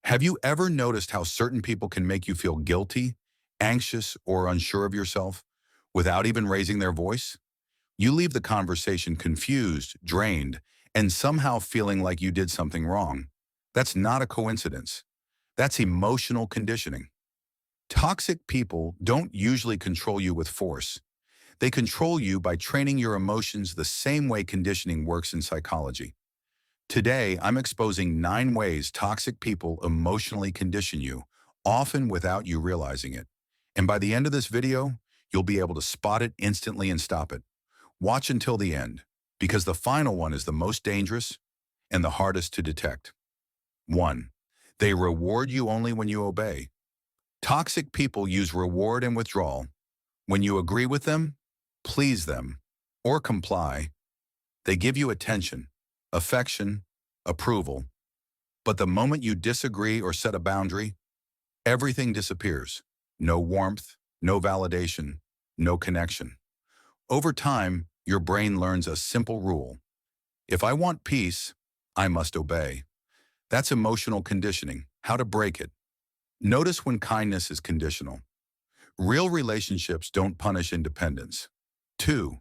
Have you ever noticed how certain people can make you feel guilty, anxious, or unsure of yourself without even raising their voice? You leave the conversation confused, drained, and somehow feeling like you did something wrong. That's not a coincidence. That's emotional conditioning. Toxic people don't usually control you with force. They control you by training your emotions the same way conditioning works in psychology. Today, I'm exposing 9 ways toxic people emotionally condition you, often without you realizing it. And by the end of this video, you'll be able to spot it instantly and stop it. Watch until the end, because the final one is the most dangerous and the hardest to detect. 1. They reward you only when you obey. Toxic people use reward and withdrawal. When you agree with them, please them, or comply, they give you attention, affection, approval. But the moment you disagree or set a boundary, everything disappears. No warmth, no validation, no connection. Over time, your brain learns a simple rule. If I want peace, I must obey. That's emotional conditioning. How to break it. Notice when kindness is conditional. Real relationships don't punish independence. 2.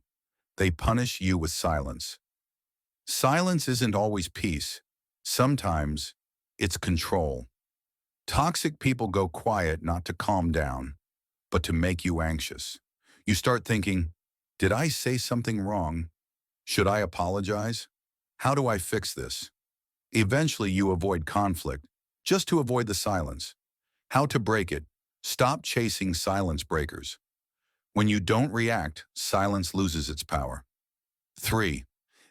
They punish you with silence. Silence isn't always peace. Sometimes it's control. Toxic people go quiet not to calm down, but to make you anxious. You start thinking, did I say something wrong? Should I apologize? How do I fix this? Eventually you avoid conflict just to avoid the silence. How to break it. Stop chasing silence breakers. When you don't react, silence loses its power. 3.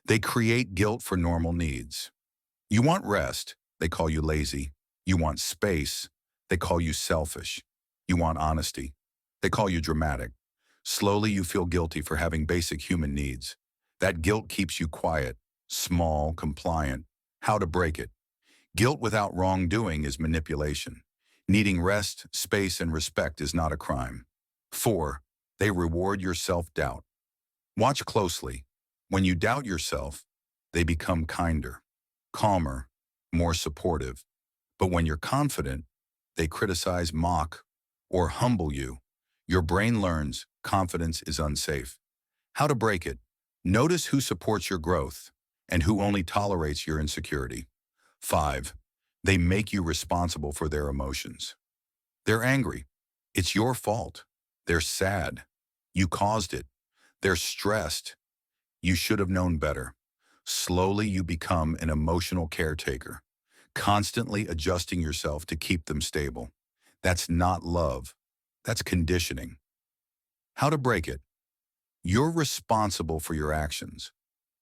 They create guilt for normal needs. You want rest, they call you lazy. You want space, they call you selfish. You want honesty, they call you dramatic. Slowly you feel guilty for having basic human needs. That guilt keeps you quiet, small, compliant. How to break it. Guilt without wrongdoing is manipulation. Needing rest, space, and respect is not a crime. 4. They reward your self-doubt. Watch closely. When you doubt yourself, they become kinder, calmer, more supportive. But when you're confident, they criticize, mock, or humble you. Your brain learns confidence is unsafe. How to break it. Notice who supports your growth and who only tolerates your insecurity. 5. They make you responsible for their emotions. They're angry. It's your fault. They're sad. You caused it. They're stressed. You should have known better. Slowly you become an emotional caretaker, constantly adjusting yourself to keep them stable. That's not love. That's conditioning. How to break it. You're responsible for your actions,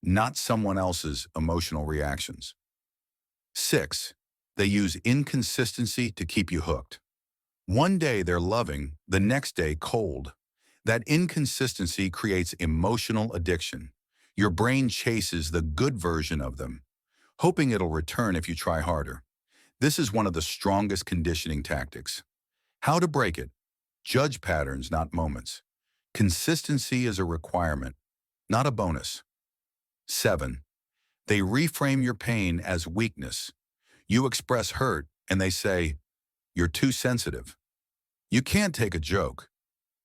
not someone else's emotional reactions. 6. They use inconsistency to keep you hooked. One day they're loving, the next day cold. That inconsistency creates emotional addiction. Your brain chases the good version of them, hoping it'll return if you try harder. This is one of the strongest conditioning tactics. How to break it. Judge patterns, not moments. Consistency is a requirement, not a bonus. 7. They reframe your pain as weakness. You express hurt, and they say, you're too sensitive. You can't take a joke.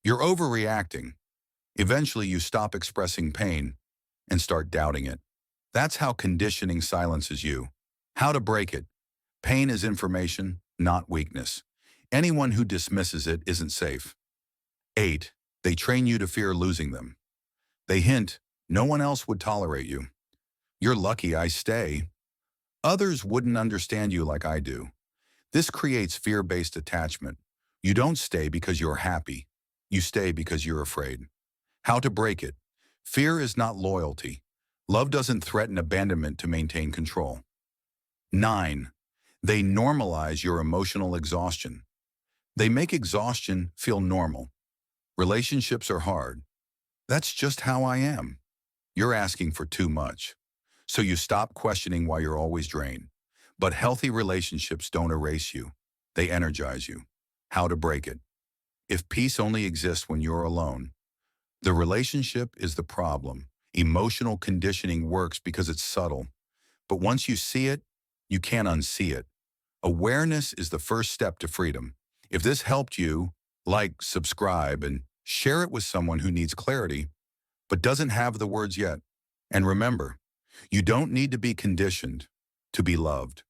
You're overreacting. Eventually, you stop expressing pain and start doubting it. That's how conditioning silences you. How to break it. Pain is information, not weakness. Anyone who dismisses it isn't safe. 8. They train you to fear losing them. They hint, no one else would tolerate you. You're lucky I stay. Others wouldn't understand you like I do. This creates fear-based attachment. You don't stay because you're happy. You stay because you're afraid. How to break it. Fear is not loyalty. Love doesn't threaten abandonment to maintain control. 9. They normalize your emotional exhaustion. They make exhaustion feel normal. Relationships are hard. That's just how I am. You're asking for too much. So you stop questioning why you're always drained. But healthy relationships don't erase you. They energize you. How to break it. If peace only exists when you're alone, the relationship is the problem. Emotional conditioning works because it's subtle. But once you see it, you can't unsee it. Awareness is the first step to freedom. If this helped you, like, subscribe, and share it with someone who needs clarity but doesn't have the words yet. And remember, you don't need to be conditioned to be loved.